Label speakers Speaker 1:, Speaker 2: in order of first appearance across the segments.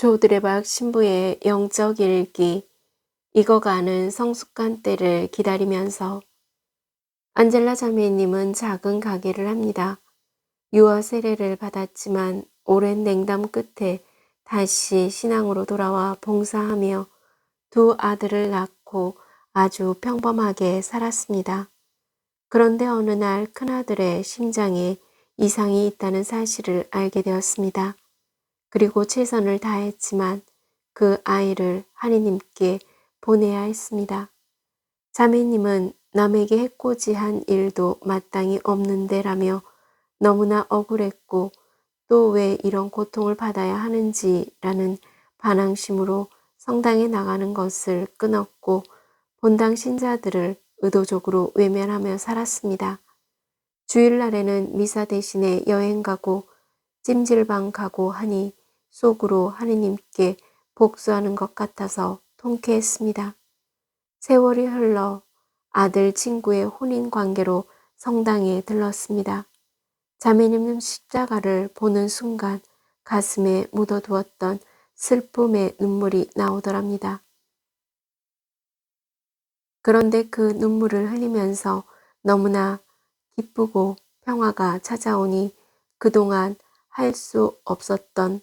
Speaker 1: 조드레박 신부의 영적 일기, 익어가는 성숙한 때를 기다리면서 안젤라 자매님은 작은 가게를 합니다. 유아 세례를 받았지만 오랜 냉담 끝에 다시 신앙으로 돌아와 봉사하며 두 아들을 낳고 아주 평범하게 살았습니다. 그런데 어느 날 큰아들의 심장에 이상이 있다는 사실을 알게 되었습니다. 그리고 최선을 다했지만 그 아이를 하느님께 보내야 했습니다. 자매님은 남에게 해코지한 일도 마땅히 없는데라며 너무나 억울했고 또 왜 이런 고통을 받아야 하는지라는 반항심으로 성당에 나가는 것을 끊었고 본당 신자들을 의도적으로 외면하며 살았습니다. 주일날에는 미사 대신에 여행 가고 찜질방 가고 하니 속으로 하느님께 복수하는 것 같아서 통쾌했습니다. 세월이 흘러 아들 친구의 혼인 관계로 성당에 들렀습니다. 자매님은 십자가를 보는 순간 가슴에 묻어두었던 슬픔의 눈물이 나오더랍니다. 그런데 그 눈물을 흘리면서 너무나 기쁘고 평화가 찾아오니 그동안 할 수 없었던,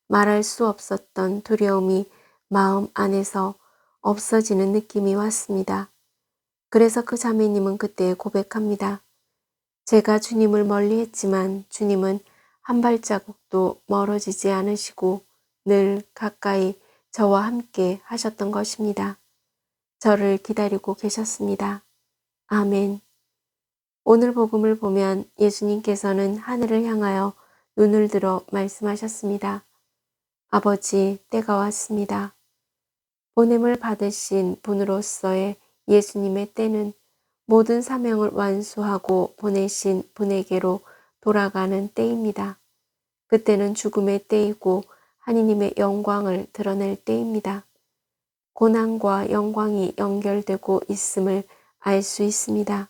Speaker 1: 말할 수 없었던 두려움이 마음 안에서 없어지는 느낌이 왔습니다. 그래서 그 자매님은 그때 고백합니다. 제가 주님을 멀리 했지만 주님은 한 발자국도 멀어지지 않으시고 늘 가까이 저와 함께 하셨던 것입니다. 저를 기다리고 계셨습니다. 아멘. 오늘 복음을 보면 예수님께서는 하늘을 향하여 눈을 들어 말씀하셨습니다. 아버지, 때가 왔습니다. 보냄을 받으신 분으로서의 예수님의 때는 모든 사명을 완수하고 보내신 분에게로 돌아가는 때입니다. 그때는 죽음의 때이고 하느님의 영광을 드러낼 때입니다. 고난과 영광이 연결되고 있음을 알 수 있습니다.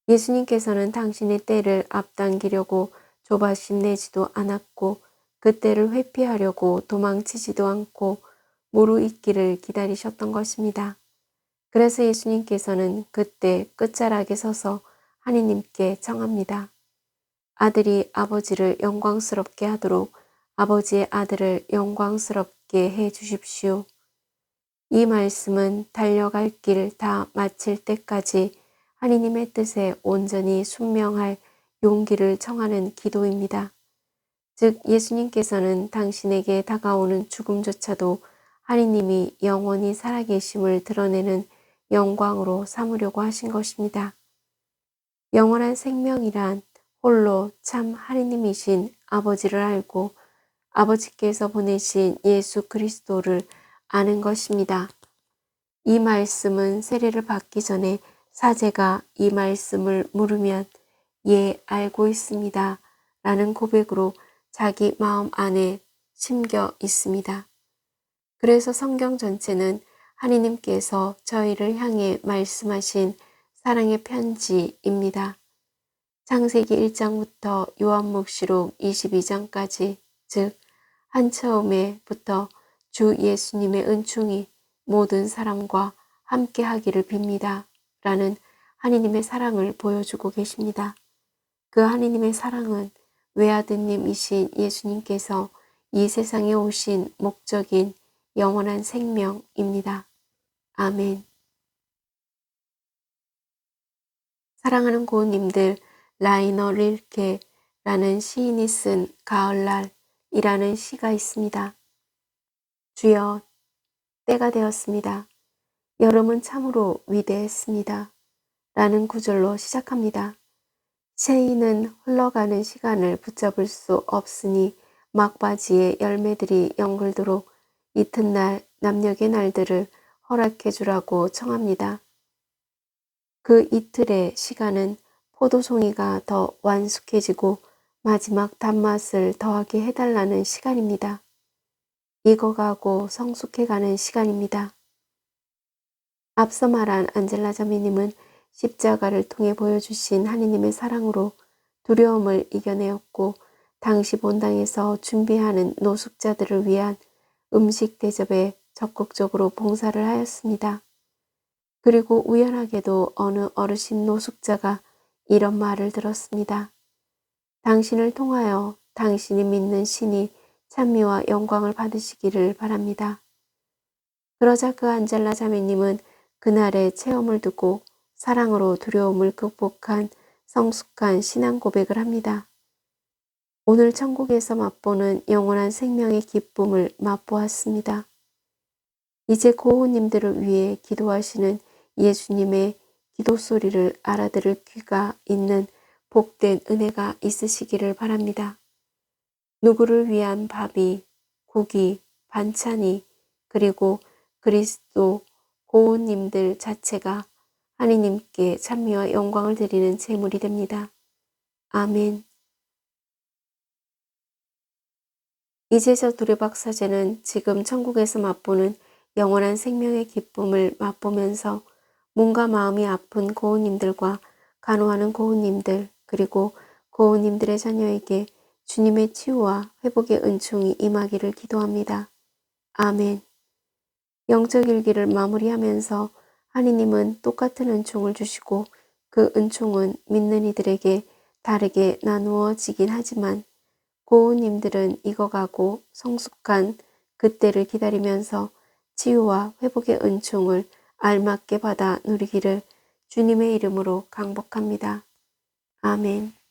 Speaker 1: 예수님께서는 당신의 때를 앞당기려고 조바심 내지도 않았고 그 때를 회피하려고 도망치지도 않고 무르익기를 기다리셨던 것입니다. 그래서 예수님께서는 그때 끝자락에 서서 하느님께 청합니다. 아들이 아버지를 영광스럽게 하도록 아버지의 아들을 영광스럽게 해 주십시오. 이 말씀은 달려갈 길 다 마칠 때까지 하느님의 뜻에 온전히 순명할 용기를 청하는 기도입니다. 즉 예수님께서는 당신에게 다가오는 죽음조차도 하느님이 영원히 살아계심을 드러내는 영광으로 삼으려고 하신 것입니다. 영원한 생명이란 홀로 참 하느님이신 아버지를 알고 아버지께서 보내신 예수 그리스도를 아는 것입니다. 이 말씀은 세례를 받기 전에 사제가 이 말씀을 물으면 예, 알고 있습니다. 라는 고백으로 자기 마음 안에 심겨 있습니다. 그래서 성경 전체는 하느님께서 저희를 향해 말씀하신 사랑의 편지입니다. 창세기 1장부터 요한묵시록 22장까지 즉 한처음에부터 주 예수님의 은총이 모든 사람과 함께 하기를 빕니다. 라는 하느님의 사랑을 보여주고 계십니다. 그 하느님의 사랑은 외아드님이신 예수님께서 이 세상에 오신 목적인 영원한 생명입니다. 아멘. 사랑하는 고우님들, 라이너 릴케라는 시인이 쓴 가을날이라는 시가 있습니다. 주여, 때가 되었습니다. 여름은 참으로 위대했습니다. 라는 구절로 시작합니다. 시인은 흘러가는 시간을 붙잡을 수 없으니 막바지에 열매들이 연글도록 이튿날 남녘의 날들을 허락해 주라고 청합니다. 그 이틀의 시간은 포도송이가 더 완숙해지고 마지막 단맛을 더하게 해달라는 시간입니다. 익어가고 성숙해가는 시간입니다. 앞서 말한 안젤라 자매님은 십자가를 통해 보여주신 하느님의 사랑으로 두려움을 이겨내었고 당시 본당에서 준비하는 노숙자들을 위한 음식 대접에 적극적으로 봉사를 하였습니다. 그리고 우연하게도 어느 어르신 노숙자가 이런 말을 들었습니다. 당신을 통하여 당신이 믿는 신이 찬미와 영광을 받으시기를 바랍니다. 그러자 그 안젤라 자매님은 그날의 체험을 두고 사랑으로 두려움을 극복한 성숙한 신앙 고백을 합니다. 오늘 천국에서 맛보는 영원한 생명의 기쁨을 맛보았습니다. 이제 고우님들을 위해 기도하시는 예수님의 기도 소리를 알아들을 귀가 있는 복된 은혜가 있으시기를 바랍니다. 누구를 위한 밥이, 국이, 반찬이, 그리고 그리스도 고우님들 자체가 하느님께 찬미와 영광을 드리는 제물이 됩니다. 아멘. 이제 저 두레박사제는 지금 천국에서 맛보는 영원한 생명의 기쁨을 맛보면서 몸과 마음이 아픈 고우님들과 간호하는 고우님들 그리고 고우님들의 자녀에게 주님의 치유와 회복의 은총이 임하기를 기도합니다. 아멘. 영적 일기를 마무리하면서 하느님은 똑같은 은총을 주시고 그 은총은 믿는 이들에게 다르게 나누어지긴 하지만 고우님들은 익어가고 성숙한 그때를 기다리면서 치유와 회복의 은총을 알맞게 받아 누리기를 주님의 이름으로 강복합니다. 아멘.